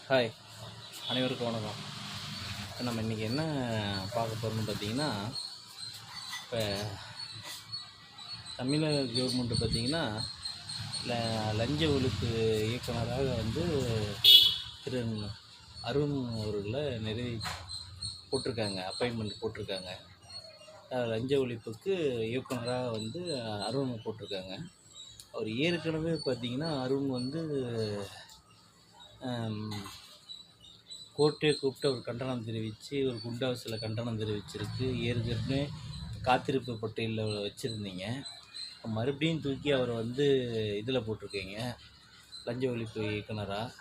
Hi, அனைவருக்கும் வணக்கம். நம்ம இன்றைக்கி என்ன பார்க்க போகிறோம்னு பார்த்தீங்கன்னா, இப்போ தமிழக கவர்மெண்ட்டு பார்த்திங்கன்னா லஞ்ச ஒழிப்பு இயக்குனராக திரு அருண் அவர்களை போட்டிருக்காங்க, அப்பாயின்மெண்ட் போட்டிருக்காங்க. லஞ்ச ஒழிப்புக்கு இயக்குனராக அருண் போட்டிருக்காங்க. அவர் ஏற்கனவே பார்த்திங்கன்னா அருண் கோர்ட்டே கூப்பிட்டு அவர் கண்டனம் தெரிவித்து ஒரு குண்டாசில் கண்டனம் தெரிவிச்சிருக்கு. ஏற்கனவே காத்திருப்பு பட்டியலில் வச்சுருந்தீங்க, மறுபடியும் தூக்கி அவரை இதில் போட்டிருக்கீங்க, லஞ்ச ஒழிப்பு இயக்குனராக.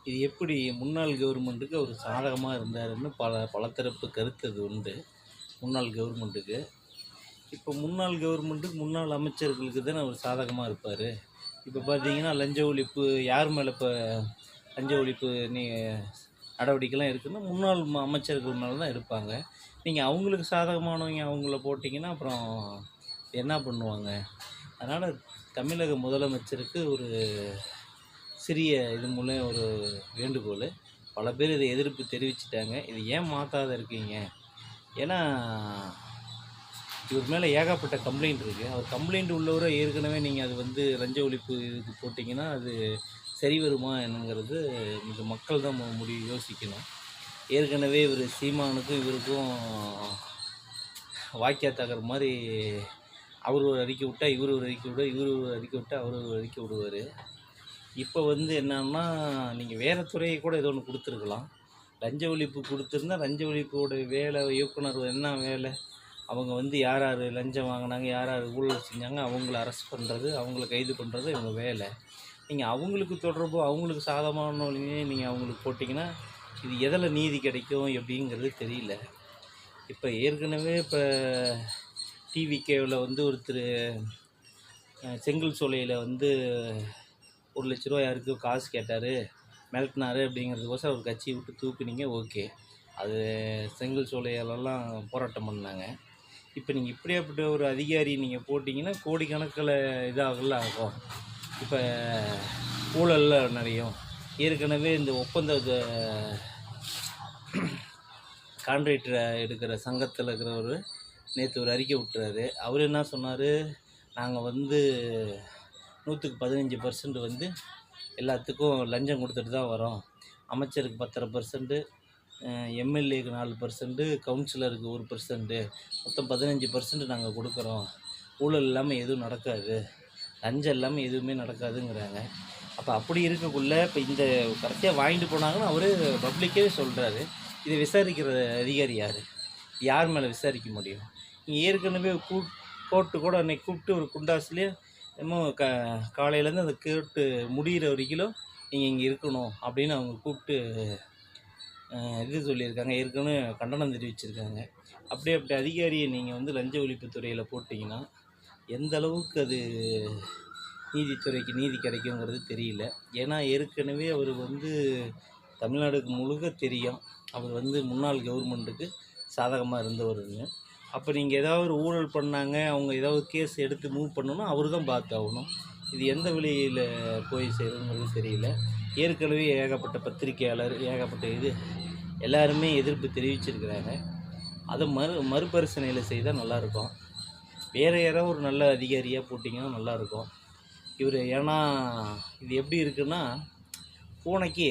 இது எப்படி முன்னாள் கவர்மெண்ட்டுக்கு அவர் சாதகமாக இருந்தாருன்னு பல தரப்பு கருத்து உண்டு. முன்னாள் கவர்மெண்ட்டுக்கு இப்போ முன்னாள் கவர்மெண்ட்டுக்கு முன்னாள் அமைச்சர்களுக்கு தானே அவர் சாதகமாக இருப்பார். இப்போ பார்த்தீங்கன்னா லஞ்ச ஒழிப்பு யார் மேலே இப்போ லஞ்ச ஒழிப்பு நடவடிக்கைலாம் இருக்குதுன்னா முன்னாள் அமைச்சர்கள் மேலே தான் எடுப்பாங்க. நீங்கள் அவங்களுக்கு சாதகமானவங்க அவங்கள போட்டிங்கன்னா அப்புறம் என்ன பண்ணுவாங்க? அதனால் தமிழக முதலமைச்சருக்கு ஒரு சிறிய இது மூலம் ஒரு வேண்டுகோள். பல பேர் இதை எதிர்ப்பு தெரிவிச்சிட்டாங்க. இது ஏன் மாற்றாத இருக்கீங்க? ஏன்னா இவர் மேலே ஏகப்பட்ட கம்ப்ளைண்ட் இருக்குது. அவர் கம்ப்ளைண்ட் உள்ளவரை ஏற்கனவே நீங்கள் அது லஞ்ச ஒழிப்பு இதுக்கு போட்டிங்கன்னா அது சரி வருமா என்னங்கிறது இந்த மக்கள் தான் யோசிக்கணும். ஏற்கனவே இவர் சீமானுக்கும் இவருக்கும் வாக்கியா தகர மாதிரி அவர் ஒரு அறிக்கை விட்டால் இவர் ஒரு அறிக்கை விட, இவர் ஒரு அறிக்கை விட்டால் அவர் ஒரு அறிக்கை விடுவார். இப்போ என்னன்னா நீங்கள் வேறு துறையை கூட ஏதோ ஒன்று கொடுத்துருக்கலாம். லஞ்ச ஒழிப்பு கொடுத்துருந்தா லஞ்ச ஒழிப்போட வேலை இயக்குனர் என்ன வேலை? அவங்க யார் யார் லஞ்சம் வாங்கினாங்க, யார் யார் ஊழல் செஞ்சாங்க அவங்கள அரெஸ்ட் பண்ணுறது, அவங்கள கைது பண்ணுறது இவங்க வேலை. நீங்கள் அவங்களுக்கு தொடர்பு அவங்களுக்கு சாதகமானவங்களையே நீங்கள் அவங்களுக்கு போட்டிங்கன்னா இது எதில் நீதி கிடைக்கும் எப்படிங்கிறது தெரியல. இப்போ ஏற்கனவே இப்போ டிவிகேவில் ஒருத்தர் செங்கல் சோலையில் 1,00,000 யாருக்கு காசு கேட்டார், மிரட்டினார் அப்படிங்கிறதுக்கோசம் அவர் கட்சியை விட்டு தூக்குனீங்க. ஓகே, அது செங்கல் சோலையாலெல்லாம் போராட்டம் பண்ணாங்க. இப்போ நீங்கள் இப்படியாப்பட்ட ஒரு அதிகாரி நீங்கள் போட்டிங்கன்னா கோடிக்கணக்கில் இதாகல ஆகும். இப்போ ஊழலில் நிறையும். ஏற்கனவே இந்த ஒப்பந்த கான்ட்ராக்டரை எடுக்கிற சங்கத்தில் இருக்கிறவர் நேற்று ஒரு அறிக்கை விட்டுறாரு. அவர் என்ன சொன்னார்? நாங்கள் 100% எல்லாத்துக்கும் லஞ்சம் கொடுத்துட்டு தான் வரோம். அமைச்சருக்கு 10%, எம்எல்ஏக்கு 4%, கவுன்சிலருக்கு 1%, மொத்தம் 15% நாங்கள் கொடுக்குறோம். ஊழல் இல்லாமல் எதுவும் நடக்காது, லஞ்சம் இல்லாமல் எதுவுமே நடக்காதுங்கிறாங்க. அப்போ அப்படி இருக்கக்குள்ள இப்போ இந்த கரெக்டாக வாங்கிட்டு போனாங்கன்னு அவரே பப்ளிக்கே சொல்கிறாரு. இதை விசாரிக்கிற அதிகாரி யார் மேலே விசாரிக்க முடியும்? நீங்கள் ஏற்கனவே கோர்ட்டு கூட அன்றைக்கி கூப்பிட்டு ஒரு குண்டாஸ்லேயே என்னமோ காலையிலேருந்து அந்த கேட்டு முடிகிற வரைக்கும் நீங்கள் இங்கே இருக்கணும் அப்படின்னு அவங்க கூப்பிட்டு இது சொல்லியிருக்காங்க. ஏற்கனவே கண்டனம் தெரிவிச்சிருக்காங்க. அப்படி அதிகாரியை நீங்கள் லஞ்ச ஒழிப்புத்துறையில் போட்டிங்கன்னா எந்த அளவுக்கு அது நீதித்துறைக்கு நீதி கிடைக்குங்கிறது தெரியல. ஏன்னா ஏற்கனவே அவர் தமிழ்நாடுக்கு முழுக்க தெரியும் அவர் முன்னாள் கவர்மெண்ட்டுக்கு சாதகமாக இருந்தவருங்க. அப்போ நீங்கள் ஏதாவது ஒரு ஊழல் பண்ணாங்க, அவங்க ஏதாவது கேஸ் எடுத்து மூவ் பண்ணணும்னா அவர் தான் பார்த்தாகணும். இது எந்த வழியில் போய் செய்யணுங்கிறது தெரியல. ஏற்கனவே ஏகப்பட்ட பத்திரிகையாளர் ஏகப்பட்ட எல்லாருமே எதிர்ப்பு தெரிவிச்சிருக்கிறாங்க. அதை மறுபரிசீலனையில் செய்தால் நல்லாயிருக்கும். வேறு யாராவது ஒரு நல்ல அதிகாரியாக போட்டிங்கன்னா நல்லாயிருக்கும். ஏன்னா இது எப்படி இருக்குன்னா, பூனைக்கு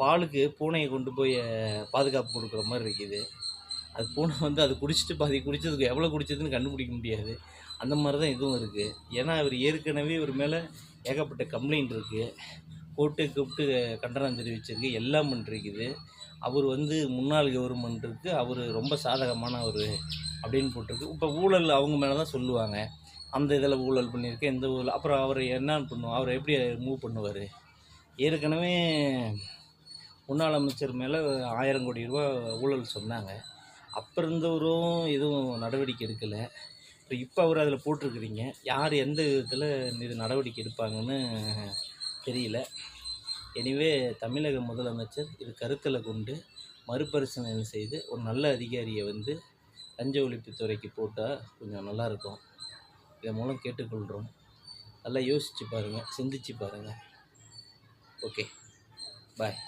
பாலுக்கு பூனையை கொண்டு போய் பாதுகாப்பு கொடுக்குற மாதிரி இருக்குது. அது பூனை அது குடிச்சிட்டு பாதி குடித்ததுக்கு எவ்வளோ குடிச்சதுன்னு கண்டுபிடிக்க முடியாது. அந்த மாதிரி தான் இதுவும் இருக்குது. ஏன்னா இவர் ஏற்கனவே இவர் மேலே ஏகப்பட்ட கம்ப்ளைண்ட் இருக்குது. கோர்ட்டை கூப்பிட்டு கண்டனம் தெரிவிச்சிருக்கு, எல்லாம் பண்ணிருக்குது. அவர் முன்னாள் கவர்மெண்ட்டுக்கு அவர் ரொம்ப சாதகமானவர் அப்படின்னு போட்டிருக்கு. இப்போ ஊழல் அவங்க மேலே தான் சொல்லுவாங்க, அந்த இதில் ஊழல் பண்ணியிருக்கேன், இந்த ஊழல். அப்புறம் அவர் என்ன பண்ணுவோம்? அவர் எப்படி மூவ் பண்ணுவார்? ஏற்கனவே முன்னாள் அமைச்சர் மேலே 1000 கோடி ரூபா ஊழல் சொன்னாங்க. அப்போ இருந்தவரும் எதுவும் நடவடிக்கை எடுக்கலை. இப்போ அவர் அதில் போட்டிருக்கிறீங்க. யார் எந்த விதத்தில் இது நடவடிக்கை எடுப்பாங்கன்னு தெரியல. எனவே தமிழக முதலமைச்சர் இது கருத்தில் கொண்டு மறுபரிசீலனை செய்து ஒரு நல்ல அதிகாரியை லஞ்ச ஒழிப்புத்துறைக்கு போட்டால் கொஞ்சம் நல்லாயிருக்கும். இதன் மூலம் கேட்டுக்கொள்கிறோம். நல்லா யோசித்து பாருங்கள், சிந்திச்சு பாருங்கள். ஓகே, பாய்.